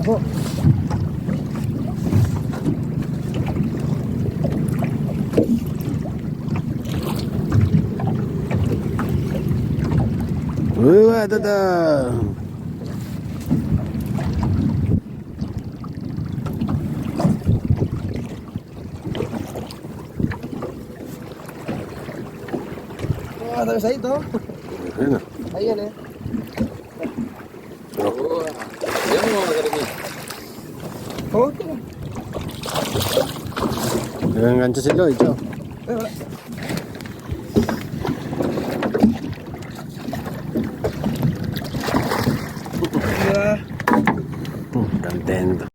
Ako. Wah, tada. Tayo sa ito. Ayan na. Ayan eh. Oh, yan mo mga galing. Okay. Ayan gancho si Lloyd. Oh. Ay, wala.